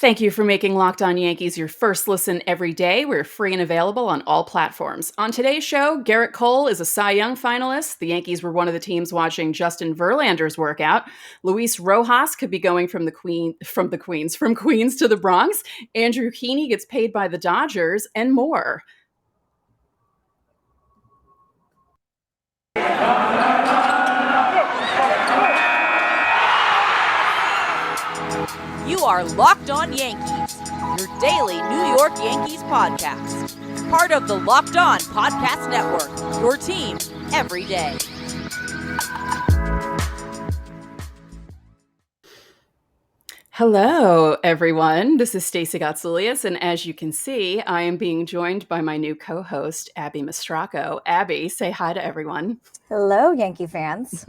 Thank you for making Locked On Yankees your first listen every day. We're free and available on all platforms. On today's show, Gerrit Cole is a Cy Young finalist. The Yankees were one of the teams watching Justin Verlander's workout. Luis Rojas could be going from Queens to the Bronx. Andrew Heaney gets paid by the Dodgers, and more. You are Locked On Yankees, your daily New York Yankees podcast. Part of the Locked On Podcast Network, your team every day. Hello, everyone. This is Stacey, and as you can see, I am being joined by my new co-host, Abbey Mastracco. Abbey, say hi to everyone. Hello, Yankee fans.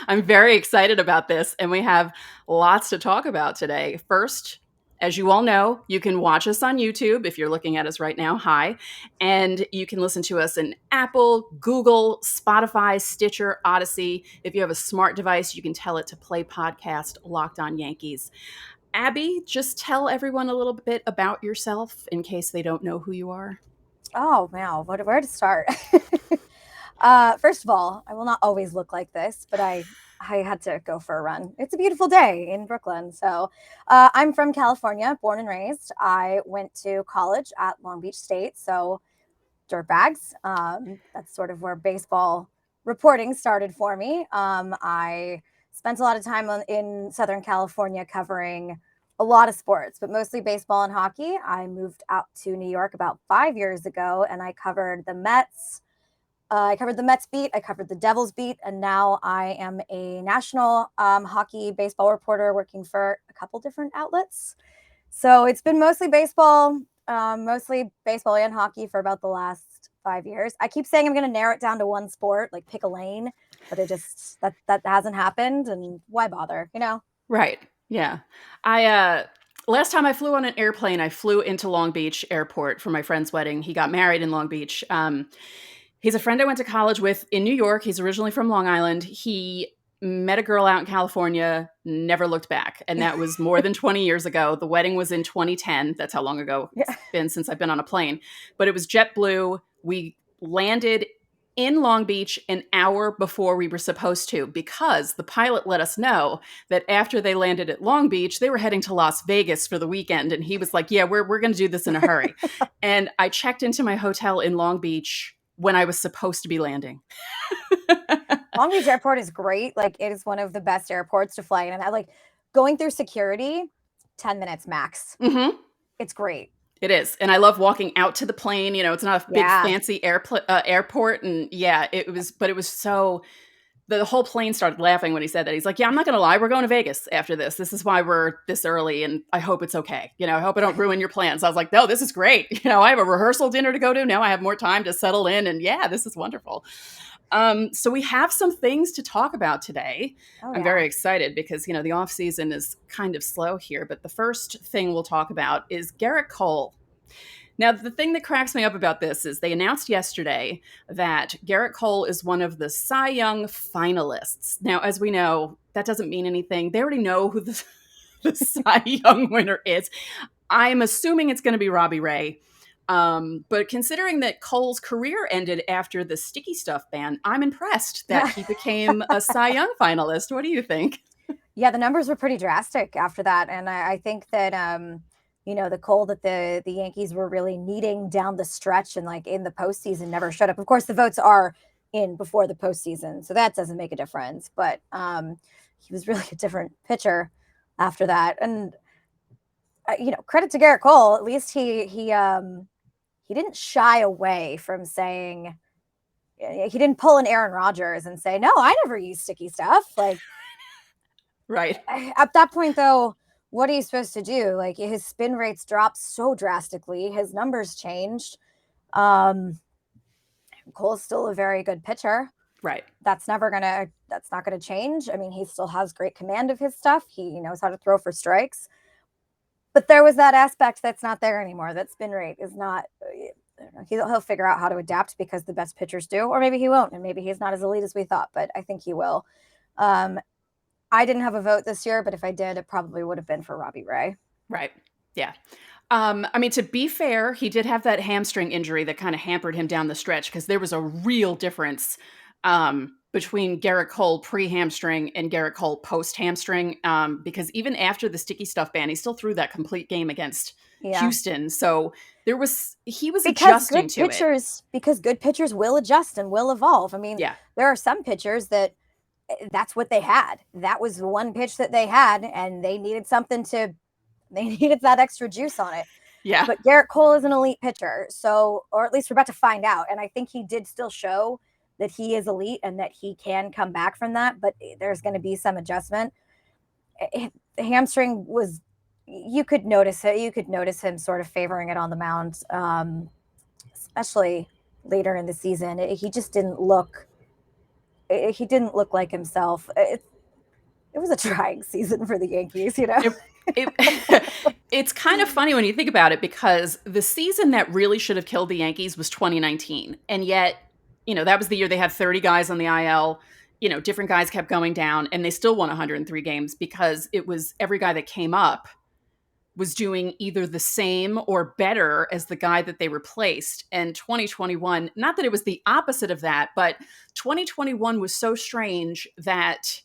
I'm very excited about this, and we have lots to talk about today. First, as you all know, you can watch us on YouTube if you're looking at us right now. Hi. And you can listen to us in Apple, Google, Spotify, Stitcher, Odyssey. If you have a smart device, you can tell it to play podcast Locked On Yankees. Abbey, just tell everyone a little bit about yourself in case they don't know who you are. Oh, wow. Where to start? First of all, I will not always look like this, but I had to go for a run. It's a beautiful day in Brooklyn. So I'm from California, born and raised. I went to college at Long Beach State, so dirtbags. That's sort of where baseball reporting started for me. I spent a lot of time in Southern California covering a lot of sports, but mostly baseball and hockey. I moved out to New York about 5 years ago, and I covered the Mets. I covered the Mets beat, I covered the Devils beat, and now I am a national hockey baseball reporter working for a couple different outlets. So it's been mostly baseball and hockey for about the last 5 years. I keep saying I'm going to narrow it down to one sport, like pick a lane, but that hasn't happened, and why bother, you know? Right. Yeah. Last time I flew on an airplane, I flew into Long Beach Airport for my friend's wedding. He got married in Long Beach. He's a friend I went to college with in New York. He's originally from Long Island. He met a girl out in California, never looked back. And that was more than 20 years ago. The wedding was in 2010. That's how long ago it's been since I've been on a plane. But it was JetBlue. We landed in Long Beach an hour before we were supposed to, because the pilot let us know that after they landed at Long Beach, they were heading to Las Vegas for the weekend. And he was like, yeah, we're going to do this in a hurry. And I checked into my hotel in Long Beach when I was supposed to be landing. Long Beach Airport is great. Like, it is one of the best airports to fly in. And I like going through security, 10 minutes max. Mm-hmm. It's great. It is. And I love walking out to the plane. You know, it's not a big fancy airport. And it was so, the whole plane started laughing when he said that. He's like, yeah, I'm not going to lie. We're going to Vegas after this. This is why we're this early. And I hope it's okay. You know, I hope I don't ruin your plans. I was like, no, this is great. You know, I have a rehearsal dinner to go to. Now I have more time to settle in. And yeah, this is wonderful. So we have some things to talk about today. I'm very excited because, you know, the off season is kind of slow here. But the first thing we'll talk about is Gerrit Cole. Now, the thing that cracks me up about this is they announced yesterday that Gerrit Cole is one of the Cy Young finalists. Now, as we know, that doesn't mean anything. They already know who the Cy Young winner is. I'm assuming it's going to be Robbie Ray. But considering that Cole's career ended after the sticky stuff ban, I'm impressed that he became a Cy Young finalist. What do you think? Yeah, the numbers were pretty drastic after that. And I think that, you know, the Cole that the Yankees were really needing down the stretch and like in the postseason never showed up. Of course, the votes are in before the postseason, so that doesn't make a difference. But he was really a different pitcher after that. And, you know, credit to Gerrit Cole. At least he didn't shy away from saying, he didn't pull an Aaron Rodgers and say, no, I never use sticky stuff. Like, right. At that point, though, what are you supposed to do? Like, his spin rates dropped so drastically. His numbers changed. Cole's still a very good pitcher. Right. That's not going to change. I mean, he still has great command of his stuff. He knows how to throw for strikes. But there was that aspect that's not there anymore. That spin rate is not, he'll figure out how to adapt because the best pitchers do, or maybe he won't. And maybe he's not as elite as we thought, but I think he will. I didn't have a vote this year, but if I did, it probably would have been for Robbie Ray. Right. Yeah. I mean, to be fair, he did have that hamstring injury that kind of hampered him down the stretch because there was a real difference between Gerrit Cole pre-hamstring and Gerrit Cole post-hamstring. Because even after the sticky stuff ban, he still threw that complete game against Yeah. Houston. So he was adjusting to it. Because good pitchers will adjust and will evolve. I mean, Yeah. there are some pitchers that that's what they had. That was the one pitch that they had, and they needed they needed that extra juice on it. Yeah. But Gerrit Cole is an elite pitcher, so, or at least we're about to find out. And I think he did still show that he is elite and that he can come back from that, but there's going to be some adjustment. The hamstring was, you could notice it. You could notice him sort of favoring it on the mound, especially later in the season. He just didn't look. He didn't look like himself. It was a trying season for the Yankees, you know. It's kind of funny when you think about it because the season that really should have killed the Yankees was 2019, and yet, that was the year they had 30 guys on the IL. Different guys kept going down, and they still won 103 games because it was every guy that came up was doing either the same or better as the guy that they replaced. And 2021, not that it was the opposite of that, but 2021 was so strange that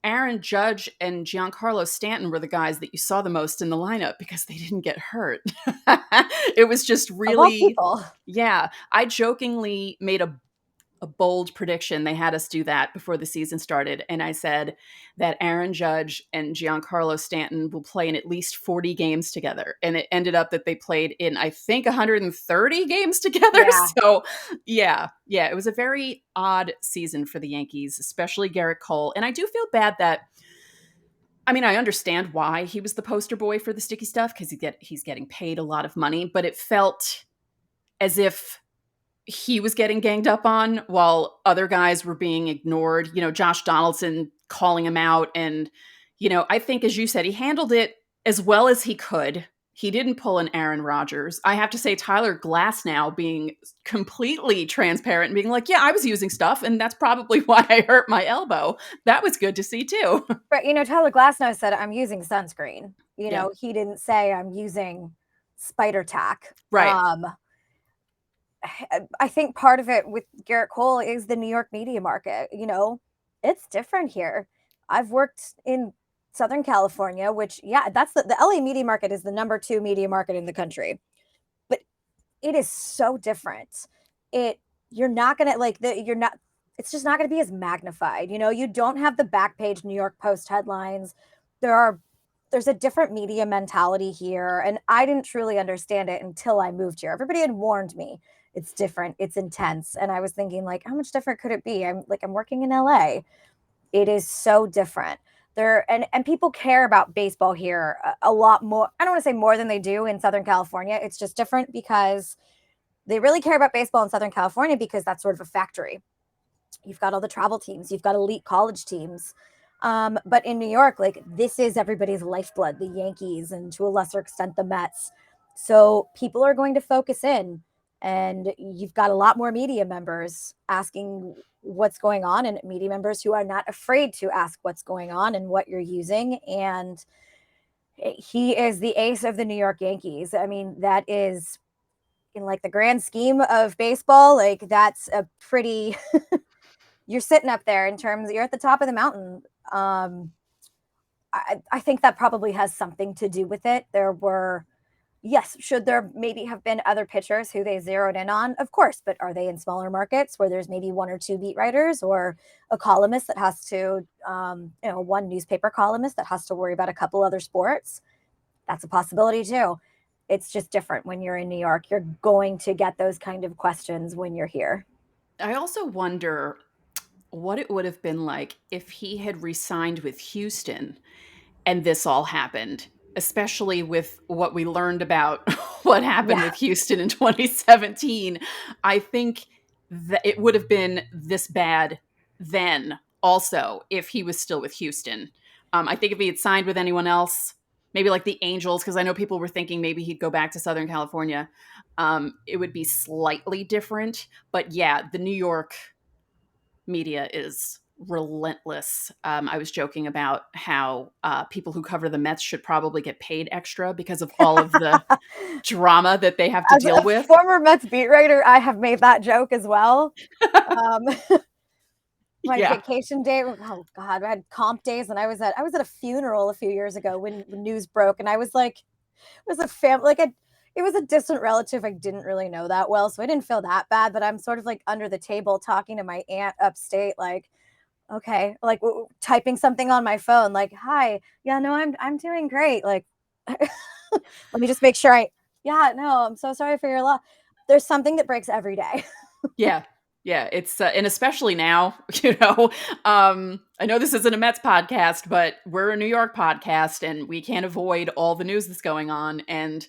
Aaron Judge and Giancarlo Stanton were the guys that you saw the most in the lineup because they didn't get hurt. It was just really, yeah. I jokingly made a bold prediction. They had us do that before the season started. And I said that Aaron Judge and Giancarlo Stanton will play in at least 40 games together. And it ended up that they played in, I think, 130 games together. Yeah. So yeah, it was a very odd season for the Yankees, especially Gerrit Cole. And I do feel bad that, I mean, I understand why he was the poster boy for the sticky stuff because he's getting paid a lot of money, but it felt as if he was getting ganged up on while other guys were being ignored. Josh Donaldson calling him out. And, I think, as you said, he handled it as well as he could. He didn't pull an Aaron Rodgers. I have to say, Tyler Glasnow being completely transparent and being like, yeah, I was using stuff, and that's probably why I hurt my elbow. That was good to see, too. But, Tyler Glasnow said, I'm using sunscreen. Yeah. He didn't say I'm using spider tack. Right. I think part of it with Gerrit Cole is the New York media market. It's different here. I've worked in Southern California, which, yeah, that's the LA media market is the number 2 media market in the country. But it is so different. You're not going to it's just not going to be as magnified. You don't have the back page New York Post headlines. There's a different media mentality here. And I didn't truly understand it until I moved here. Everybody had warned me. It's different. It's intense. And I was thinking, like, how much different could it be? I'm working in LA. It is so different. And people care about baseball here a lot more. I don't want to say more than they do in Southern California. It's just different because they really care about baseball in Southern California because that's sort of a factory. You've got all the travel teams. You've got elite college teams. But in New York, this is everybody's lifeblood, the Yankees, and to a lesser extent, the Mets. So people are going to focus in. And you've got a lot more media members asking what's going on, and media members who are not afraid to ask what's going on and what you're using. And he is the ace of the New York Yankees. I mean, that is, in the grand scheme of baseball, that's a pretty, you're sitting up there in terms, you're at the top of the mountain. I think that probably has something to do with it. Yes, should there maybe have been other pitchers who they zeroed in on? Of course, but are they in smaller markets where there's maybe 1 or 2 beat writers or a columnist that has to, one newspaper columnist that has to worry about a couple other sports? That's a possibility too. It's just different when you're in New York. You're going to get those kind of questions when you're here. I also wonder what it would have been like if he had re-signed with Houston and this all happened, especially with what we learned about what happened with Houston in 2017. I think that it would have been this bad then also if he was still with Houston. I think if he had signed with anyone else, maybe like the Angels, because I know people were thinking maybe he'd go back to Southern California, it would be slightly different. But yeah, the New York media is relentless. I was joking about how people who cover the Mets should probably get paid extra because of all of the drama that they have to As deal a with. former Mets beat writer, I have made that joke as well. Um, my Yeah. vacation day, oh God, I had comp days, and I was at a funeral a few years ago when news broke, and I was like, it was a family, like it was a distant relative I didn't really know that well, so I didn't feel that bad. But I'm sort of like under the table talking to my aunt upstate, like, okay, like typing something on my phone, like, hi, yeah, no, I'm doing great. Like, let me just make sure yeah, no, I'm so sorry for your loss. There's something that breaks every day. Yeah. Yeah. It's, and especially now, I know this isn't a Mets podcast, but we're a New York podcast and we can't avoid all the news that's going on. And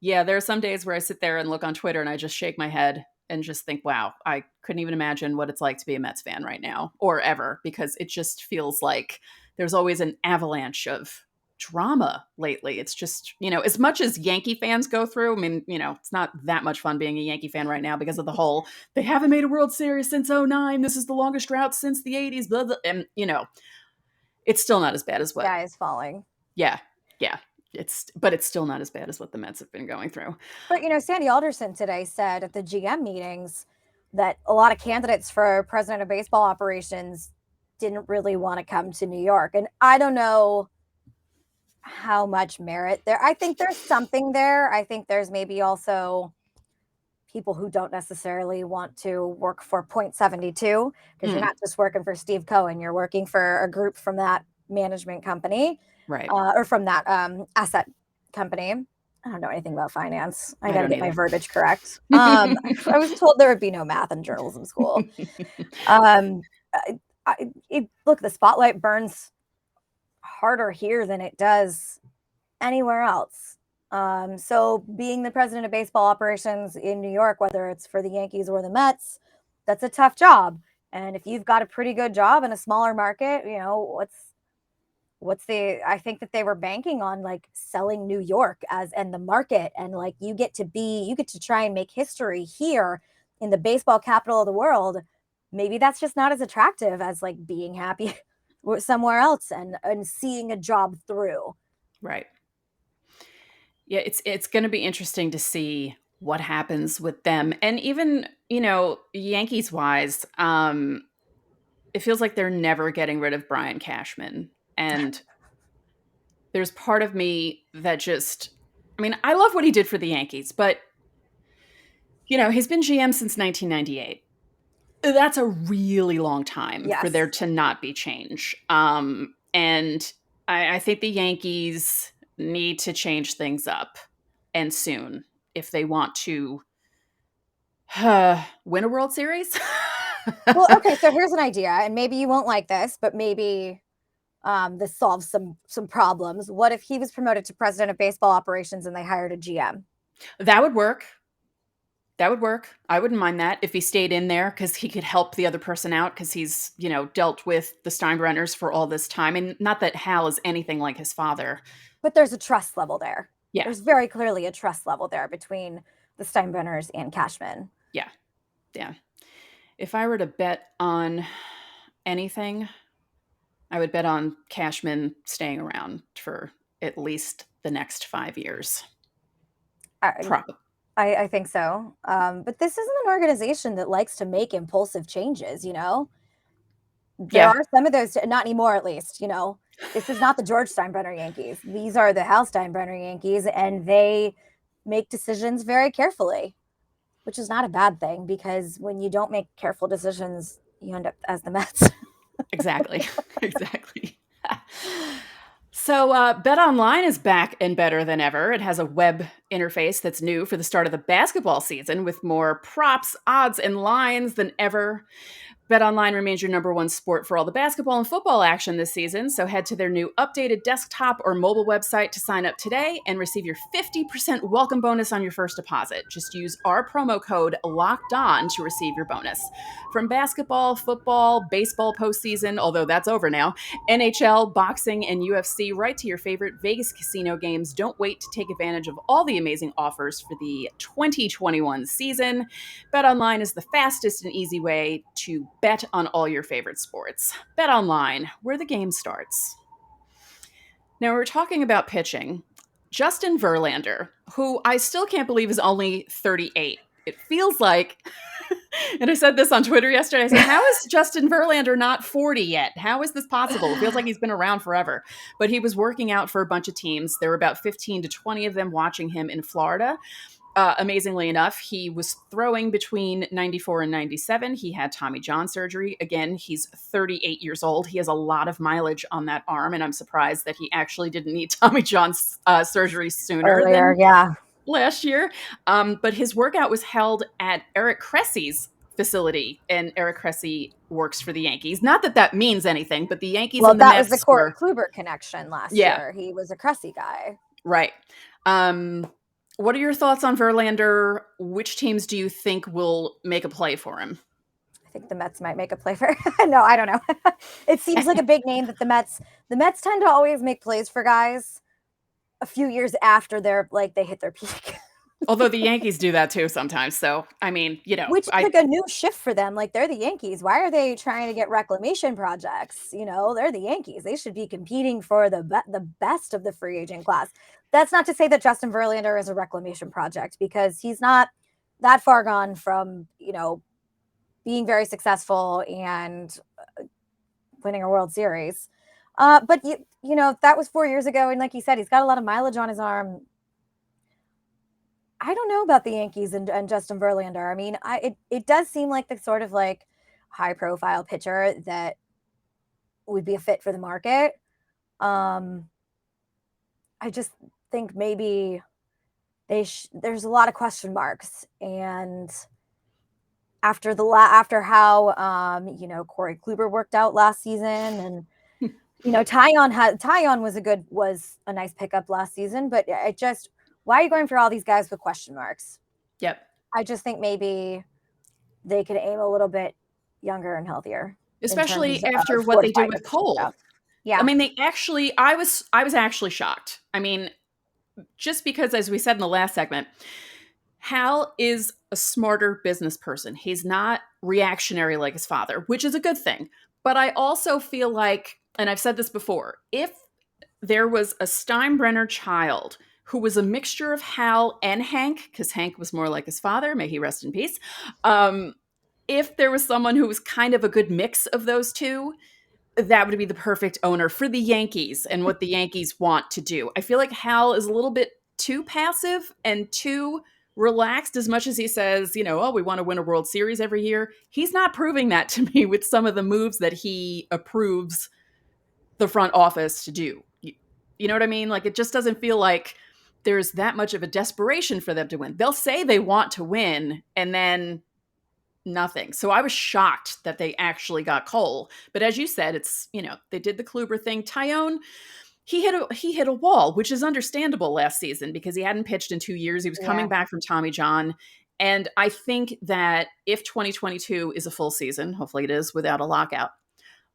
yeah, there are some days where I sit there and look on Twitter and I just shake my head and just think, wow, I couldn't even imagine what it's like to be a Mets fan right now or ever, because it just feels like there's always an avalanche of drama lately. It's just, as much as Yankee fans go through, I mean, it's not that much fun being a Yankee fan right now because of the whole, they haven't made a World Series since '09. This is the longest drought since the '80s, blah, blah. And, it's still not as bad as what, Sky is falling. yeah, yeah. But it's still not as bad as what the Mets have been going through. But Sandy Alderson today said at the GM meetings that a lot of candidates for president of baseball operations didn't really want to come to New York. And I don't know how much merit there. I think there's something there. I think there's maybe also people who don't necessarily want to work for .72, because you're not just working for Steve Cohen, you're working for a group from that management company, right? Or from that asset company. I don't know anything about finance. I got to get my verbiage correct. I was told there would be no math in journalism school. Look, the spotlight burns harder here than it does anywhere else. So being the president of baseball operations in New York, whether it's for the Yankees or the Mets, that's a tough job. And if you've got a pretty good job in a smaller market, I think that they were banking on like selling New York and the market, and like you get to try and make history here in the baseball capital of the world. Maybe that's just not as attractive as like being happy somewhere else and seeing a job through. Right. Yeah, it's going to be interesting to see what happens with them. And even, Yankees wise, it feels like they're never getting rid of Brian Cashman. And there's part of me that just, I love what he did for the Yankees, but, he's been GM since 1998. That's a really long time for there to not be change. And I think the Yankees need to change things up, and soon, if they want to win a World Series. Well, okay, so here's an idea, and maybe you won't like this, but maybe this solves some problems. What if he was promoted to president of baseball operations and they hired a GM? That would work. I wouldn't mind that if he stayed in there, because he could help the other person out, because he's, dealt with the Steinbrenners for all this time. And not that Hal is anything like his father. But there's a trust level there. Yeah. There's very clearly a trust level there between the Steinbrenners and Cashman. Yeah. Yeah. If I were to bet on anything, I would bet on Cashman staying around for at least the next 5 years. Probably. I think so. But this isn't an organization that likes to make impulsive changes, There are some of those, not anymore at least, This is not the George Steinbrenner Yankees. These are the Hal Steinbrenner Yankees, and they make decisions very carefully, which is not a bad thing, because when you don't make careful decisions, you end up as the Mets. Exactly. So BetOnline is back and better than ever. It has a web interface that's new for the start of the basketball season, with more props, odds, and lines than ever. BetOnline remains your number one sport for all the basketball and football action this season, so head to their new updated desktop or mobile website to sign up today and receive your 50% welcome bonus on your first deposit. Just use our promo code LOCKEDON to receive your bonus. From basketball, football, baseball postseason, although that's over now, NHL, boxing, and UFC, right to your favorite Vegas casino games. Don't wait to take advantage of all the amazing offers for the 2021 season. BetOnline is the fastest and easy way to bet on all your favorite sports. Bet online, where the game starts. Now, we're talking about pitching. Justin Verlander, who I still can't believe is only 38. It feels like, and I said this on Twitter yesterday, I said, how is Justin Verlander not 40 yet? How is this possible? It feels like he's been around forever. But he was working out for a bunch of teams. There were about 15 to 20 of them watching him in Florida. Amazingly enough, he was throwing between 94 and 97. He had Tommy John surgery. Again, he's 38 years old. He has a lot of mileage on that arm, and I'm surprised that he actually didn't need Tommy John's surgery sooner than last year. But his workout was held at Eric Cressy's facility, and Eric Cressy works for the Yankees. Not that that means anything, but the Yankees and the Mets was the Corey Kluber connection last year. He was a Cressy guy. Right. What are your thoughts on Verlander? Which teams do you think will make a play for him? I think the Mets might make a play for him. No, I don't know. It seems like a big name that the Mets tend to always make plays for guys a few years after they hit their peak. Although the Yankees do that too sometimes. So, I mean, which is like a new shift for them. Like, they're the Yankees. Why are they trying to get reclamation projects? They're the Yankees. They should be competing for the best of the free agent class. That's not to say that Justin Verlander is a reclamation project, because he's not that far gone from, being very successful and winning a World Series. But that was 4 years ago. And like you said, he's got a lot of mileage on his arm. I don't know about the Yankees and Justin Verlander. I mean, it does seem like the sort of like high profile pitcher that would be a fit for the market. I just think maybe there's a lot of question marks, and after how Corey Kluber worked out last season, and Taillon was a nice pickup last season, but why are you going for all these guys with question marks? Yep. I just think maybe they could aim a little bit younger and healthier, especially after what they did with Cole. Stuff. Yeah. I mean, I was actually shocked. I mean, just because, as we said in the last segment, Hal is a smarter business person. He's not reactionary like his father, which is a good thing. But I also feel like, and I've said this before, if there was a Steinbrenner child who was a mixture of Hal and Hank, because Hank was more like his father, may he rest in peace. If there was someone who was kind of a good mix of those two, that would be the perfect owner for the Yankees and what the Yankees want to do. I feel like Hal is a little bit too passive and too relaxed, as much as he says, we want to win a World Series every year. He's not proving that to me with some of the moves that he approves the front office to do. You know what I mean? Like, it just doesn't feel like there's that much of a desperation for them to win. They'll say they want to win, and then nothing. So I was shocked that they actually got Cole. But as you said, it's, they did the Kluber thing. Taillon, he hit a wall, which is understandable last season because he hadn't pitched in 2 years. He was coming back from Tommy John. And I think that if 2022 is a full season, hopefully it is without a lockout,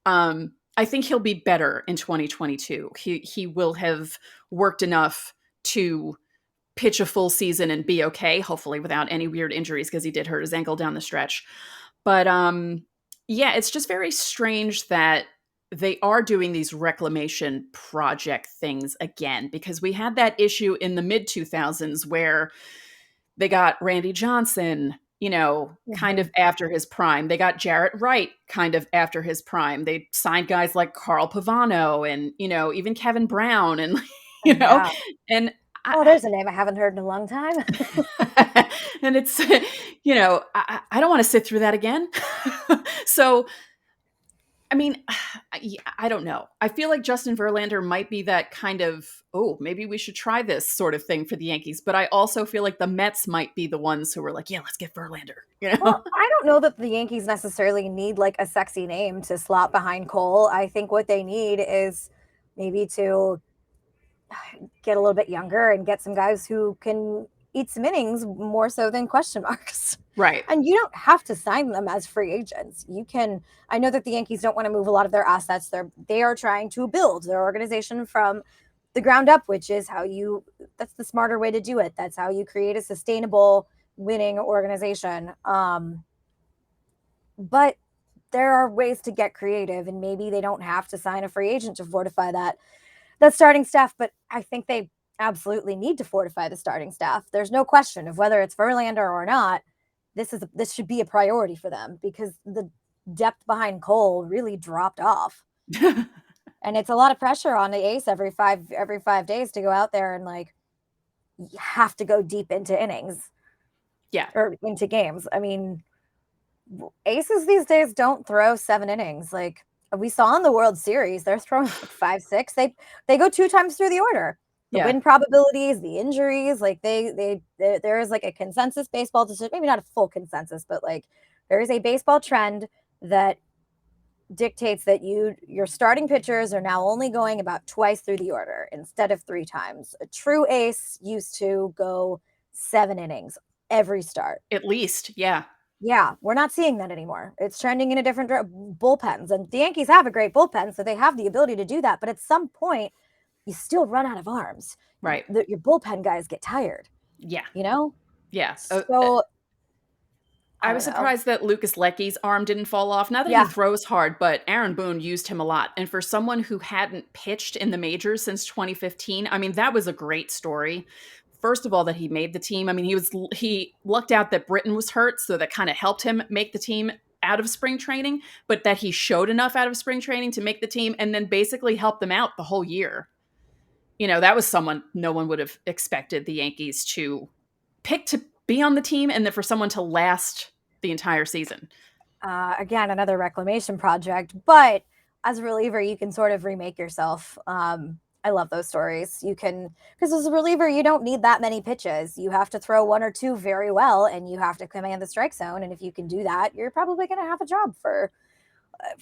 I think he'll be better in 2022. He will have worked enough to pitch a full season and be okay, hopefully without any weird injuries, because he did hurt his ankle down the stretch. But it's just very strange that they are doing these reclamation project things again, because we had that issue in the mid 2000s where they got Randy Johnson, kind of after his prime. They got Jarrett Wright kind of after his prime. They signed guys like Carl Pavano and, even Kevin Brown and, and there's a name I haven't heard in a long time. And it's, I don't want to sit through that again. So, I mean, I don't know. I feel like Justin Verlander might be that kind of, maybe we should try this sort of thing for the Yankees. But I also feel like the Mets might be the ones who are like, yeah, let's get Verlander. Well, I don't know that the Yankees necessarily need like a sexy name to slot behind Cole. I think what they need is maybe to get a little bit younger and get some guys who can eat some innings more so than question marks. Right. And you don't have to sign them as free agents. I know that the Yankees don't want to move a lot of their assets. They are trying to build their organization from the ground up, which is that's the smarter way to do it. That's how you create a sustainable winning organization. But there are ways to get creative, and maybe they don't have to sign a free agent to fortify that starting staff. But I think they absolutely need to fortify the starting staff. There's no question of whether it's Verlander or not. This should be a priority for them, because the depth behind Cole really dropped off. And it's a lot of pressure on the ace every 5 days to go out there and like you have to go deep into innings. Yeah. Or into games. I mean, aces these days don't throw 7 innings. Like we saw in the World Series, they're throwing 5, 6. They go 2 times through the order. The win probabilities, the injuries, like there is like a consensus baseball decision, maybe not a full consensus, but like there is a baseball trend that dictates that your starting pitchers are now only going about twice through the order instead of 3 times. A true ace used to go 7 innings every start. At least, yeah. Yeah, we're not seeing that anymore. It's trending in a different bullpens, and the Yankees have a great bullpen, so they have the ability to do that. But at some point, you still run out of arms. Right. Your bullpen guys get tired. Yeah. You know? Yeah. So I was surprised that Lucas Lecky's arm didn't fall off. Not that he throws hard, but Aaron Boone used him a lot. And for someone who hadn't pitched in the majors since 2015, I mean, that was a great story. First of all, that he made the team. I mean, he lucked out that Britton was hurt, so that kind of helped him make the team out of spring training, but that he showed enough out of spring training to make the team and then basically helped them out the whole year. You know, that was someone no one would have expected the Yankees to pick to be on the team, and then for someone to last the entire season. Again, another reclamation project, but as a reliever, you can sort of remake yourself. I love those stories. You can, because as a reliever, you don't need that many pitches. You have to throw 1 or 2 very well, and you have to command the strike zone. And if you can do that, you're probably going to have a job for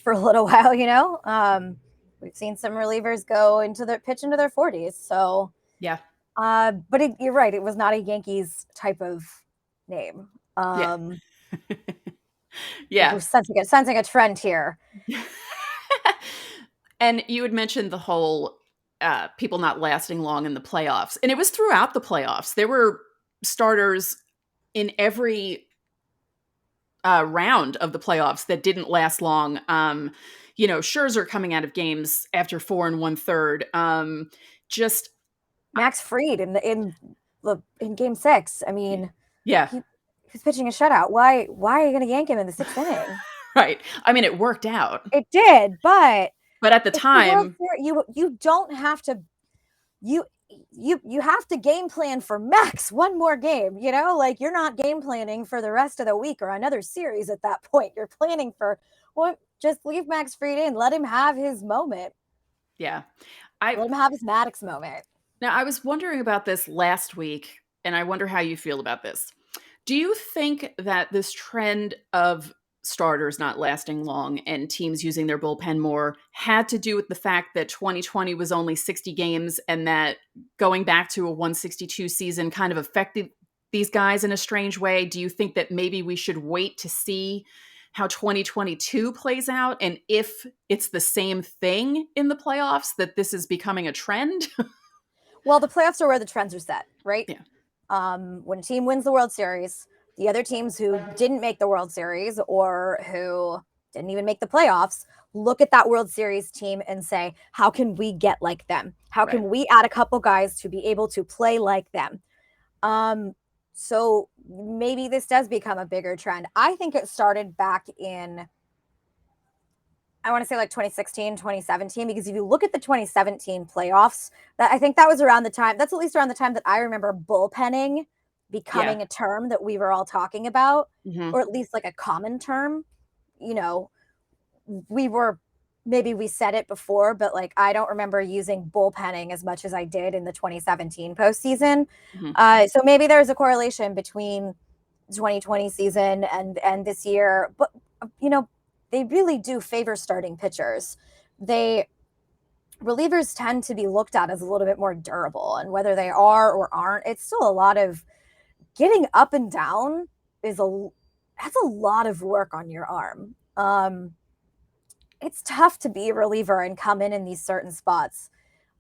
a little while. You know, we've seen some relievers go into their 40s. So yeah. But you're right. It was not a Yankees type of name. Yeah. We're sensing a trend here. And you had mentioned the whole people not lasting long in the playoffs. And it was throughout the playoffs. There were starters in every round of the playoffs that didn't last long. You know, Scherzer coming out of games after 4 1/3. Just Max Fried in Game 6. I mean, yeah, he was pitching a shutout. Why are you going to yank him in the 6th inning? Right. I mean, it worked out. It did, but at the time, you don't have to. You have to game plan for max one more game. You know, like you're not game planning for the rest of the week or another series at that point. You're planning for just leave Max Fried in. Let him have his moment. Yeah. Let him have his Maddox moment. Now, I was wondering about this last week, and I wonder how you feel about this. Do you think that this trend of starters not lasting long and teams using their bullpen more had to do with the fact that 2020 was only 60 games and that going back to a 162 season kind of affected these guys in a strange way? Do you think that maybe we should wait to see how 2022 plays out, and if it's the same thing in the playoffs, that this is becoming a trend? Well, the playoffs are where the trends are set, right? Yeah. When a team wins the World Series, the other teams who didn't make the World Series or who didn't even make the playoffs look at that World Series team and say, how can we get like them? How can we add a couple guys to be able to play like them? So maybe this does become a bigger trend. I think it started back in, I want to say like 2016, 2017, because if you look at the 2017 playoffs, I think that was around the time, that's at least around the time that I remember bullpenning becoming a term that we were all talking about, or at least like a common term. You know, maybe we said it before, but like I don't remember using bullpenning as much as I did in the 2017 postseason. So maybe there's a correlation between 2020 season and this year, but you know, they really do favor starting pitchers. Relievers tend to be looked at as a little bit more durable, and whether they are or aren't, it's still a lot of getting up and down. That's a lot of work on your arm. It's tough to be a reliever and come in these certain spots.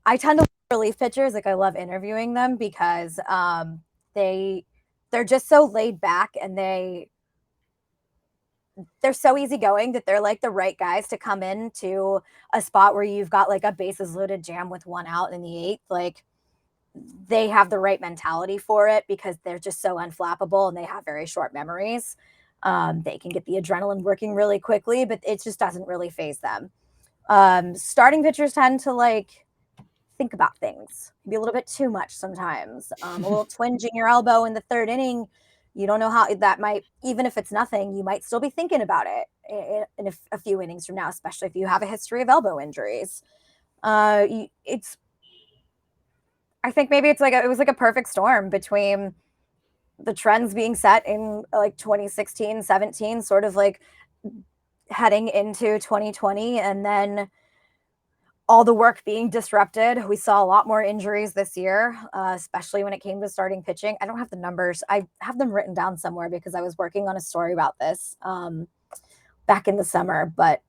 I tend to love relief pitchers. Like I love interviewing them because they're just so laid back, and they they're so easygoing that they're like the right guys to come into a spot where you've got like a bases loaded jam with one out in the eighth. Like, they have the right mentality for it because they're just so unflappable and they have very short memories. They can get the adrenaline working really quickly, but it just doesn't really phase them. Starting pitchers tend to like think about things, be a little bit too much sometimes. A little twinge in your elbow in the third inning, you don't know how that might, even if it's nothing, you might still be thinking about it in a few innings from now, especially if you have a history of elbow injuries. It's, I think maybe it's like it was like a perfect storm between the trends being set in like 2016, 17, sort of like heading into 2020, and then all the work being disrupted. We saw a lot more injuries this year, especially when it came to starting pitching. I don't have the numbers. I have them written down somewhere because I was working on a story about this back in the summer, but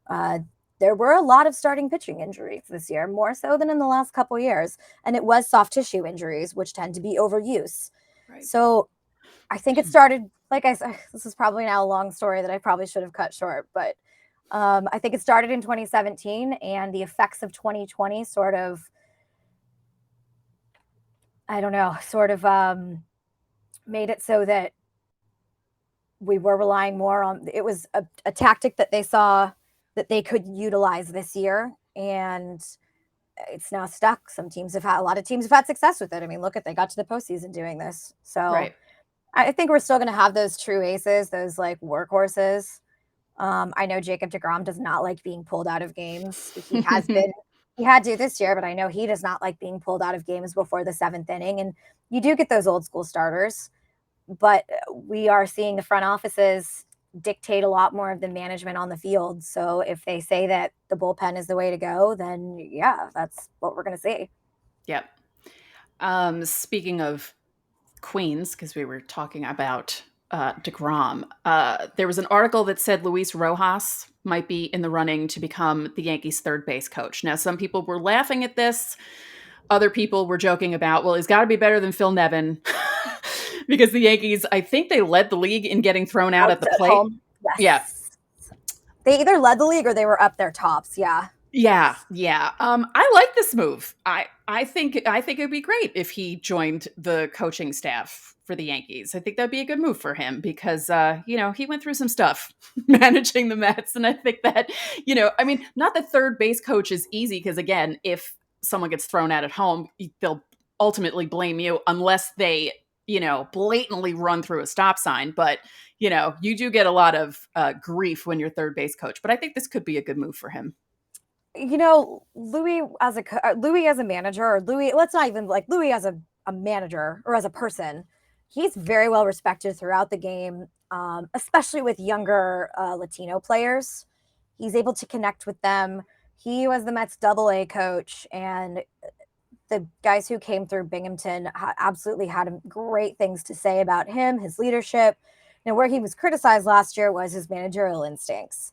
there were a lot of starting pitching injuries this year, more so than in the last couple of years. And it was soft tissue injuries, which tend to be overuse. Right. So I think it started, like I said, this is probably now a long story that I probably should have cut short, but I think it started in 2017, and the effects of 2020 sort of, I don't know, sort of made it so that we were relying more on, it was a tactic that they saw that they could utilize this year, and it's now stuck. A lot of teams have had success with it. I mean, look at, they got to the postseason doing this. So right. I think we're still going to have those true aces, those like workhorses. I know Jacob deGrom does not like being pulled out of games. He has been, he had to this year, but I know he does not like being pulled out of games before the seventh inning. And you do get those old school starters, but we are seeing the front offices dictate a lot more of the management on the field. So if they say that the bullpen is the way to go, then yeah, that's what we're going to see. Yep. Speaking of Queens, because we were talking about deGrom, there was an article that said Luis Rojas might be in the running to become the Yankees' third base coach. Now, some people were laughing at this. Other people were joking about, well, he's got to be better than Phil Nevin. Because the Yankees, I think they led the league in getting thrown out at the plate. Yes. Yeah. They either led the league or they were up their tops. Yeah. Yeah. I like this move. I think it would be great if he joined the coaching staff for the Yankees. I think that'd be a good move for him because, he went through some stuff managing the Mets. And I think that, not that third base coach is easy because, again, if someone gets thrown out at home, they'll ultimately blame you unless they, blatantly run through a stop sign. But, you do get a lot of grief when you're third base coach. But I think this could be a good move for him. Louis as a manager, or let's not even like Louis as a manager or as a person, he's very well respected throughout the game, especially with younger Latino players. He's able to connect with them. He was the Mets AA coach, and the guys who came through Binghamton absolutely had great things to say about him, his leadership. Where he was criticized last year was his managerial instincts.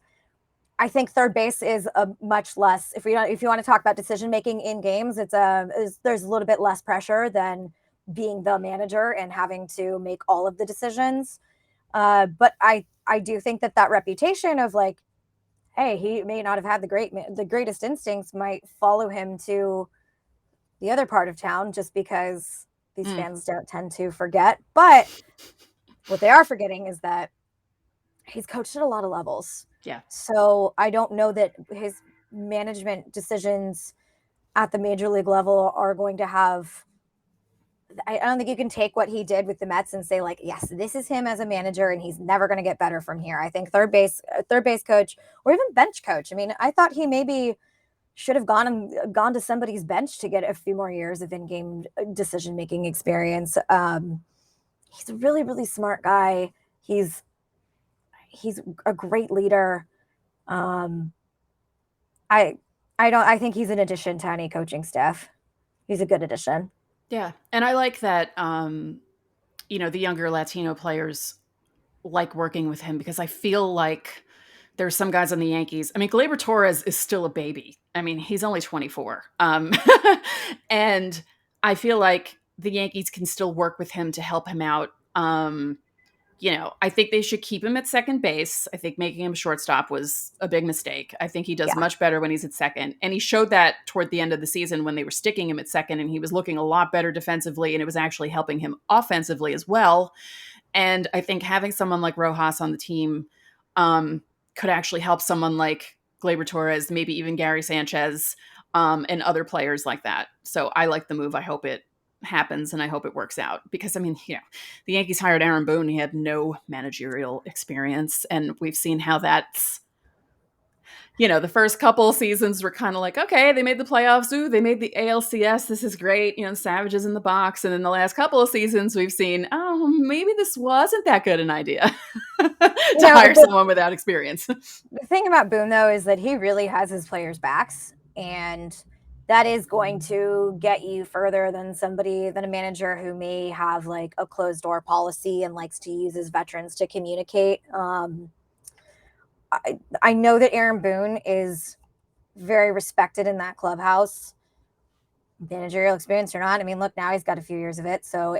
I think third base is a much less, if you want to talk about decision making in games, there's a little bit less pressure than being the manager and having to make all of the decisions. But I do think that reputation of like, hey, he may not have had the greatest instincts might follow him to the other part of town just because these fans don't tend to forget. But what they are forgetting is that he's coached at a lot of levels. Yeah. So I don't know that his management decisions at the major league level are going to have, I don't think you can take what he did with the Mets and say like, yes, this is him as a manager and he's never going to get better from here. I think third base coach or even bench coach. I mean, I thought he maybe should have gone to somebody's bench to get a few more years of in-game decision-making experience. He's a really, really smart guy. He's a great leader. I think he's an addition to any coaching staff. He's a good addition. Yeah. And I like that, the younger Latino players like working with him because I feel like there's some guys on the Yankees. I mean, Gleyber Torres is still a baby. I mean, he's only 24. And I feel like the Yankees can still work with him to help him out. I think they should keep him at second base. I think making him shortstop was a big mistake. I think he does much better when he's at second. And he showed that toward the end of the season when they were sticking him at second and he was looking a lot better defensively and it was actually helping him offensively as well. And I think having someone like Rojas on the team could actually help someone like Gleyber Torres, maybe even Gary Sanchez, and other players like that. So I like the move. I hope it happens and I hope it works out because the Yankees hired Aaron Boone. He had no managerial experience and we've seen how that's, the first couple of seasons were kind of like, okay, they made the playoffs. Ooh, they made the ALCS. This is great. Savage is in the box. And in the last couple of seasons we've seen, oh, maybe this wasn't that good an idea to hire someone without experience. The thing about Boone though is that he really has his players' backs, and that is going to get you further than a manager who may have like a closed door policy and likes to use his veterans to communicate. I know that Aaron Boone is very respected in that clubhouse, managerial experience or not. I mean, look, now he's got a few years of it. So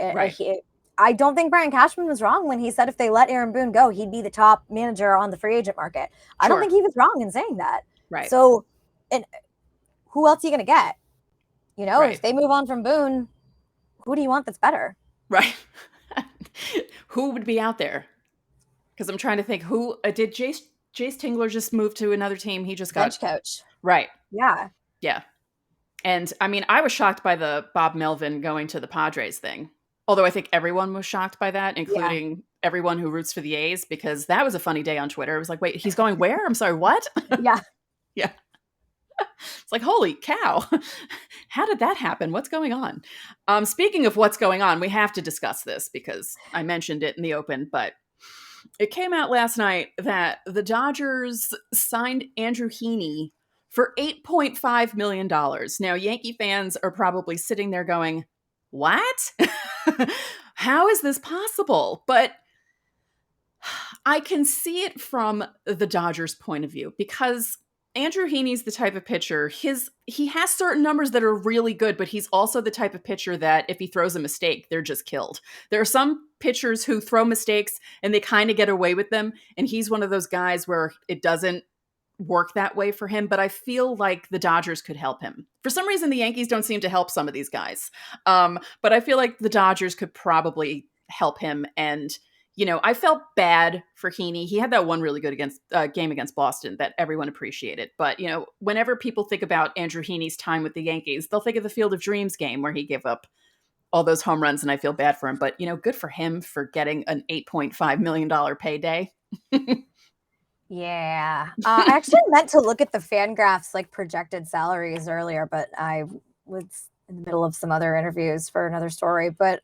I don't think Brian Cashman was wrong when he said if they let Aaron Boone go, he'd be the top manager on the free agent market. I don't think he was wrong in saying that. Right. So, and who else are you going to get? If they move on from Boone, who do you want that's better? Right. Who would be out there? Because I'm trying to think who did Jace Tingler just move to another team? He just got bench coach. Right. Yeah. Yeah. And I mean, I was shocked by the Bob Melvin going to the Padres thing. Although I think everyone was shocked by that, including everyone who roots for the A's, because that was a funny day on Twitter. It was like, wait, he's going where? I'm sorry, what? Yeah. Yeah. It's like, holy cow. How did that happen? What's going on? Speaking of what's going on, we have to discuss this because I mentioned it in the open, but it came out last night that the Dodgers signed Andrew Heaney for $8.5 million. Now, Yankee fans are probably sitting there going, what? How is this possible? But I can see it from the Dodgers' point of view because Andrew Heaney's the type of pitcher, he has certain numbers that are really good, but he's also the type of pitcher that if he throws a mistake, they're just killed. There are some pitchers who throw mistakes and they kind of get away with them. And he's one of those guys where it doesn't work that way for him, but I feel like the Dodgers could help him. For some reason, the Yankees don't seem to help some of these guys. But I feel like the Dodgers could probably help him. And I felt bad for Heaney. He had that one really good game against Boston that everyone appreciated. But, whenever people think about Andrew Heaney's time with the Yankees, they'll think of the Field of Dreams game where he gave up all those home runs, and I feel bad for him. But, good for him for getting an $8.5 million payday. Yeah. I actually meant to look at the Fangraphs projected salaries earlier, but I was in the middle of some other interviews for another story. But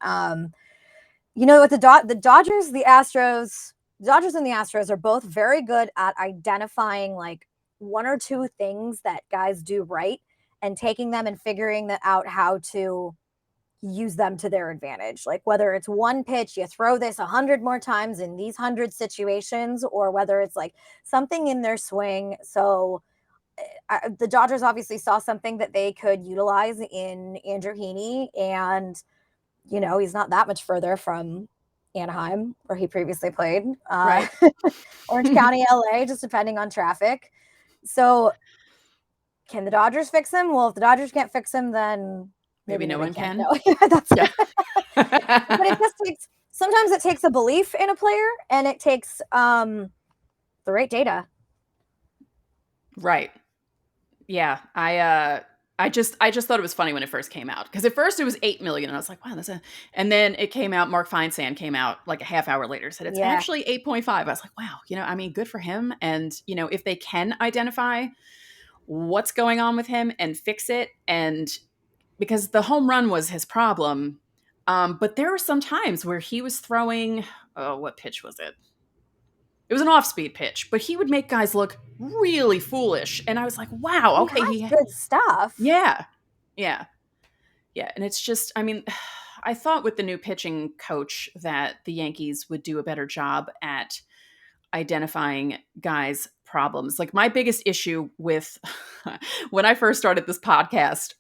with the Dodgers, the Dodgers and the Astros are both very good at identifying one or two things that guys do right and taking them and figuring out how to use them to their advantage. Whether it's one pitch, you throw this 100 more times in these 100 situations, or whether it's something in their swing. So the Dodgers obviously saw something that they could utilize in Andrew Heaney, and he's not that much further from Anaheim, where he previously played. Right. Orange County, LA, just depending on traffic. So can the Dodgers fix him? Well, if the Dodgers can't fix him, then maybe no one can. No. That's But it just sometimes it takes a belief in a player, and it takes the right data. Right. Yeah. I just thought it was funny when it first came out, because at first it was 8 million and I was like, wow, and then it came out, Mark Feinsand came out a half hour later, said it's actually 8.5. I was like, wow, good for him. And, if they can identify what's going on with him and fix it, and because the home run was his problem. But there were some times where he was throwing, what pitch was it? It was an off-speed pitch, but he would make guys look really foolish. And I was like, wow, okay. He has good stuff. Yeah. Yeah. Yeah. And it's just, I thought with the new pitching coach that the Yankees would do a better job at identifying guys' problems. My biggest issue with when I first started this podcast,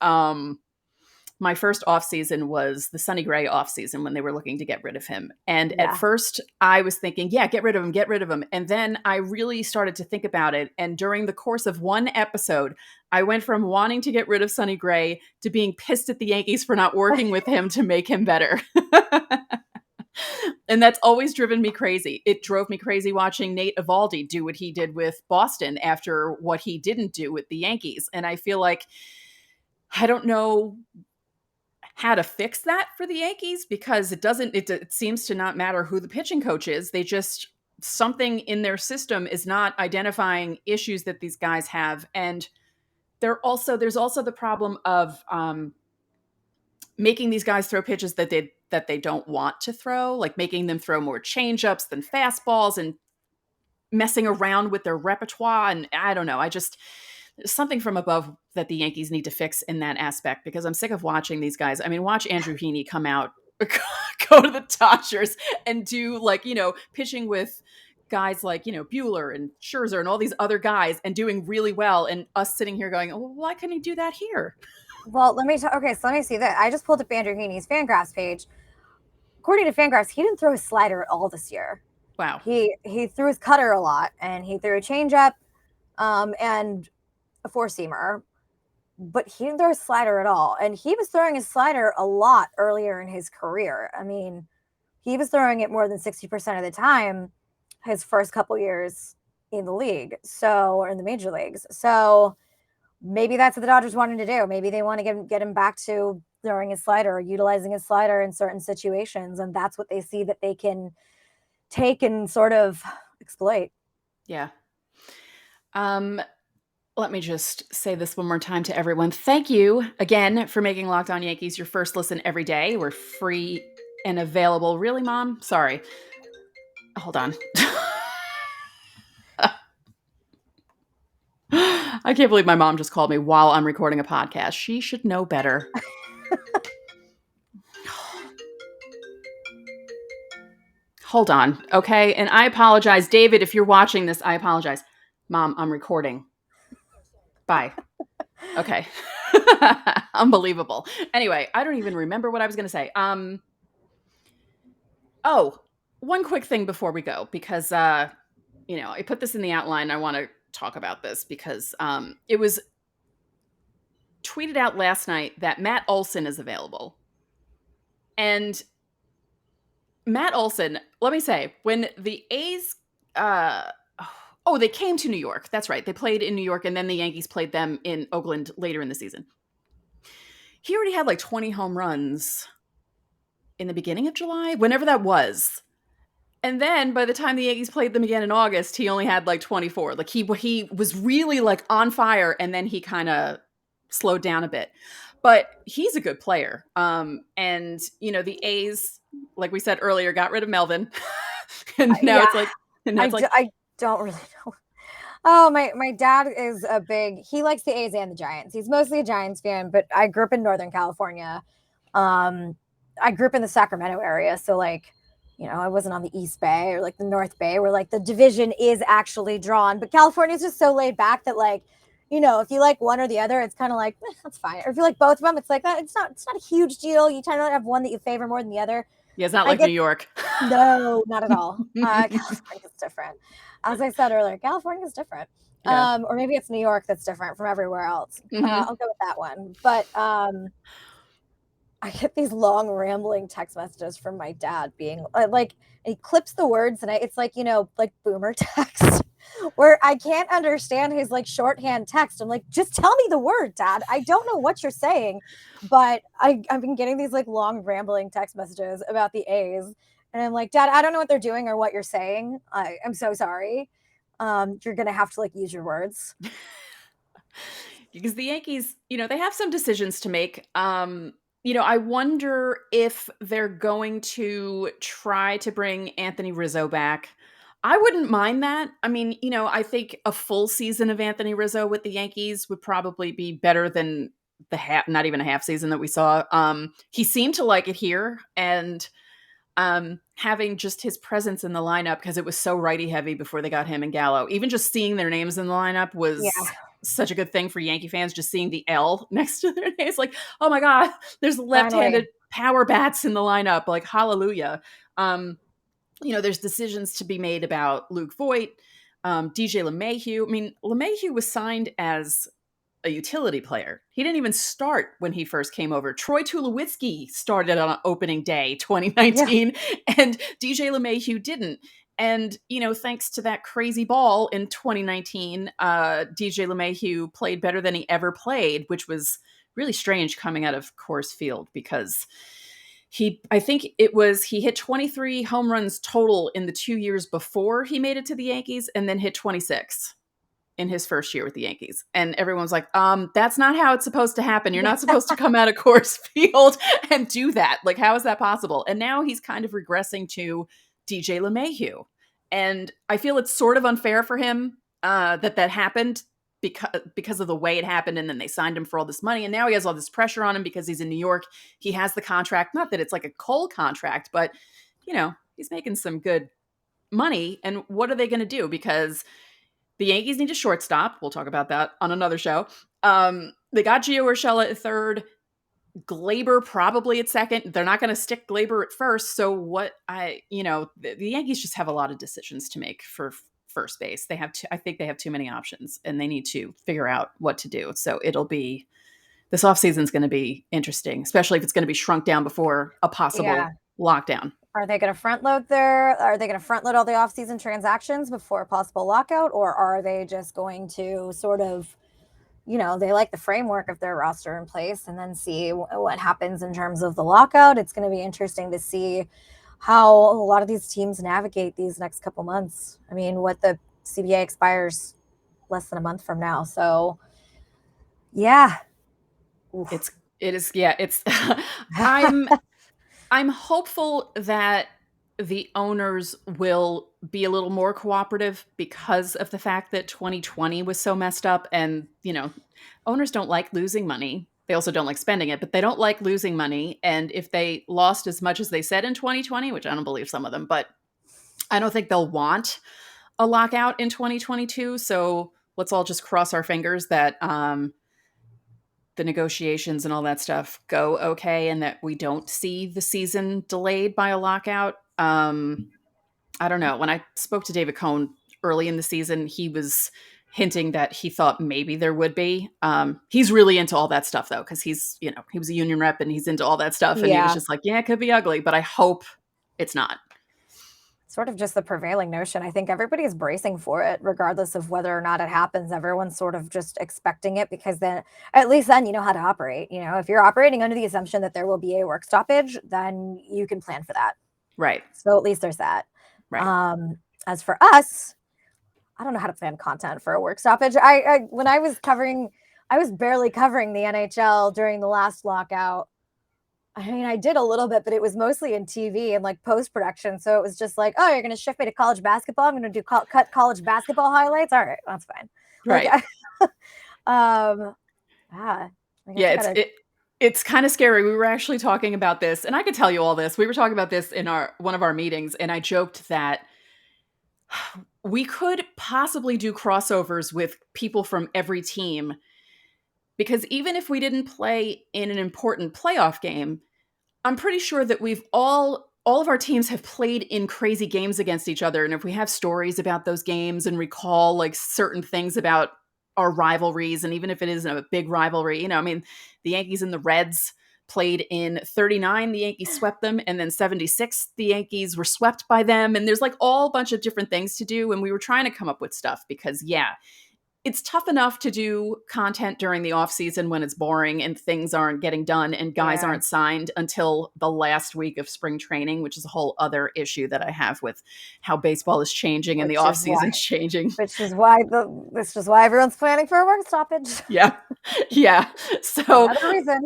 my first offseason was the Sonny Gray offseason when they were looking to get rid of him. And Yeah. at first I was thinking, yeah, get rid of him, get rid of him. And then I really started to think about it. And during the course of one episode, I went from wanting to get rid of Sonny Gray to being pissed at the Yankees for not working with him to make him better. And that's always driven me crazy. It drove me crazy watching Nate Eovaldi do what he did with Boston after what he didn't do with the Yankees. And I feel like I don't know how to fix that for the Yankees because it seems to not matter who the pitching coach is. They just, something in their system is not identifying issues that these guys have. And there's also the problem of making these guys throw pitches that they don't want to throw, like making them throw more changeups than fastballs and messing around with their repertoire. And I don't know. Something from above that the Yankees need to fix in that aspect because I'm sick of watching these guys. I mean, watch Andrew Heaney come out, go to the Dodgers and do pitching with guys like, Buehler and Scherzer and all these other guys and doing really well. And us sitting here going, oh, why couldn't he do that here? Well, let me see that. I just pulled up Andrew Heaney's Fangraphs page. According to Fangraphs, he didn't throw his slider at all this year. Wow. He threw his cutter a lot and he threw a changeup and a four-seamer, but he didn't throw his slider at all. And he was throwing his slider a lot earlier in his career. I mean, he was throwing it more than 60% of the time his first couple years in the league, or in the major leagues. So maybe that's what the Dodgers wanted to do. Maybe they want to get him back to throwing his slider or utilizing his slider in certain situations. And that's what they see that they can take and sort of exploit. Yeah. Let me just say this one more time to everyone. Thank you again for making Locked On Yankees your first listen every day. We're free and available. Really, Mom? Sorry. Hold on. I can't believe my mom just called me while I'm recording a podcast. She should know better. Hold on, okay? And I apologize. David, if you're watching this, I apologize. Mom, I'm recording. Bye. Okay. Unbelievable. Anyway, I don't even remember what I was going to say. One quick thing before we go, because, I put this in the outline. I want to talk about this because it was tweeted out last night that Matt Olson is available. And Matt Olson, let me say, when the A's, they came to New York. That's right. They played in New York, and then the Yankees played them in Oakland later in the season. He already had like 20 home runs in the beginning of July, whenever that was. And then by the time the Yankees played them again in August, he only had like 24. Like he was really like on fire, and then he kind of slowed down a bit. But he's a good player. And, the A's, like we said earlier, got rid of Melvin. And now it's like... I don't really know. Oh, my dad is he likes the A's and the Giants. He's mostly a Giants fan, but I grew up in Northern California. I grew up in the Sacramento area. So I wasn't on the East Bay or like the North Bay where like the division is actually drawn, but California is just so laid back that if you like one or the other, it's kind of like, that's fine. Or if you like both of them, it's like, it's not a huge deal. You kind of have one that you favor more than the other. Yeah, it's not like New York. No, not at all. California's different. As I said earlier, California's different. Yeah. Or maybe it's New York that's different from everywhere else. Mm-hmm. I'll go with that one. But I get these long rambling text messages from my dad being like, he clips the words and it's like, like boomer text where I can't understand his like shorthand text. I'm like, just tell me the word, Dad. I don't know what you're saying, but I've been getting these like long rambling text messages about the A's. And I'm like, Dad, I don't know what they're doing or what you're saying. I'm so sorry. You're going to have to like use your words. Because the Yankees, they have some decisions to make. I wonder if they're going to try to bring Anthony Rizzo back. I wouldn't mind that. I mean, I think a full season of Anthony Rizzo with the Yankees would probably be better than not even a half season that we saw. He seemed to like it here, and having just his presence in the lineup, because it was so righty heavy before they got him and Gallo. Even just seeing their names in the lineup was such a good thing for Yankee fans, just seeing the L next to their name. It's like, oh my God, there's left-handed power bats in the lineup. Like, hallelujah. There's decisions to be made about Luke Voit, DJ LeMahieu. I mean, LeMahieu was signed as a utility player. He didn't even start when he first came over. Troy Tulowitzki started on opening day 2019, and DJ LeMahieu didn't. And, thanks to that crazy ball in 2019, DJ LeMahieu played better than he ever played, which was really strange coming out of Coors Field because he hit 23 home runs total in the 2 years before he made it to the Yankees, and then hit 26 in his first year with the Yankees. And everyone's like, that's not how it's supposed to happen. You're not supposed to come out of Coors Field and do that. Like, how is that possible? And now he's kind of regressing to DJ LeMahieu. And I feel it's sort of unfair for him that happened because of the way it happened. And then they signed him for all this money. And now he has all this pressure on him because he's in New York. He has the contract. Not that it's like a Cole contract, but, he's making some good money. And what are they going to do? Because the Yankees need a shortstop. We'll talk about that on another show. They got Gio Urshela at third. Glaber probably at second. They're not going to stick Glaber at first. So the Yankees just have a lot of decisions to make for first base. I think they have too many options, and they need to figure out what to do. So this offseason is going to be interesting, especially if it's going to be shrunk down before a possible lockdown. Are they going to front load all the offseason transactions before a possible lockout? Or are they just going to sort of, they like the framework of their roster in place and then see what happens in terms of the lockout? It's going to be interesting to see how a lot of these teams navigate these next couple months. I mean, what the CBA expires less than a month from now. So yeah. Oof. I'm hopeful that the owners will be a little more cooperative because of the fact that 2020 was so messed up. And, owners don't like losing money. They also don't like spending it, but they don't like losing money. And if they lost as much as they said in 2020, which I don't believe some of them, but I don't think they'll want a lockout in 2022. So let's all just cross our fingers that the negotiations and all that stuff go okay, and that we don't see the season delayed by a lockout. I don't know. When I spoke to David Cohn early in the season, he was hinting that he thought maybe there would be. He's really into all that stuff though, because he was a union rep and he's into all that stuff. And he was just like, yeah, it could be ugly, but I hope it's not. Sort of just the prevailing notion. I think everybody is bracing for it, regardless of whether or not it happens. Everyone's sort of just expecting it, because then, at least then, you know how to operate. If you're operating under the assumption that there will be a work stoppage, then you can plan for that. Right. So at least there's that. Right. As for us, I don't know how to plan content for a work stoppage. When I was barely covering the NHL during the last lockout. I mean, I did a little bit, but it was mostly in TV and like post-production. So it was just like, oh, you're going to shift me to college basketball. I'm going to cut college basketball highlights. All right, that's fine. Right. It's kind of scary. We were actually talking about this, and I could tell you all this. We were talking about this in one of our meetings, and I joked that we could possibly do crossovers with people from every team, because even if we didn't play in an important playoff game, I'm pretty sure that we've all of our teams have played in crazy games against each other. And if we have stories about those games and recall like certain things about our rivalries, and even if it isn't a big rivalry, the Yankees and the Reds played in 39, the Yankees swept them, and then 76, the Yankees were swept by them. And there's like all bunch of different things to do. And we were trying to come up with stuff because, it's tough enough to do content during the off season when it's boring and things aren't getting done and guys aren't signed until the last week of spring training, which is a whole other issue that I have with how baseball is changing and the off season changing. Which is why everyone's planning for a work stoppage. Yeah. So another reason.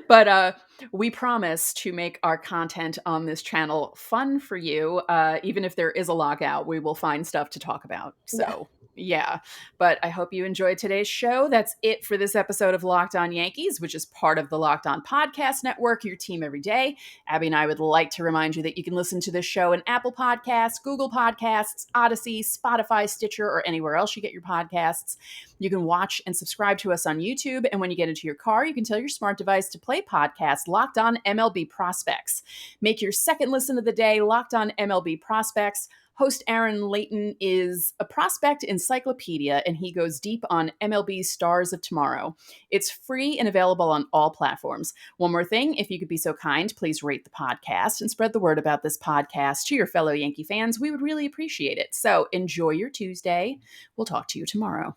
But we promise to make our content on this channel fun for you. Even if there is a lockout, we will find stuff to talk about. So Yeah, but I hope you enjoyed today's show. That's it for this episode of Locked On Yankees, which is part of the Locked On Podcast Network, your team every day. Abby and I would like to remind you that you can listen to this show in Apple Podcasts, Google Podcasts, Odyssey, Spotify, Stitcher, or anywhere else you get your podcasts. You can watch and subscribe to us on YouTube. And when you get into your car, you can tell your smart device to play podcast Locked On MLB Prospects. Make your second listen of the day Locked On MLB Prospects. Host Aaron Layton is a prospect encyclopedia, and he goes deep on MLB stars of tomorrow. It's free and available on all platforms. One more thing, if you could be so kind, please rate the podcast and spread the word about this podcast to your fellow Yankee fans. We would really appreciate it. So enjoy your Tuesday. We'll talk to you tomorrow.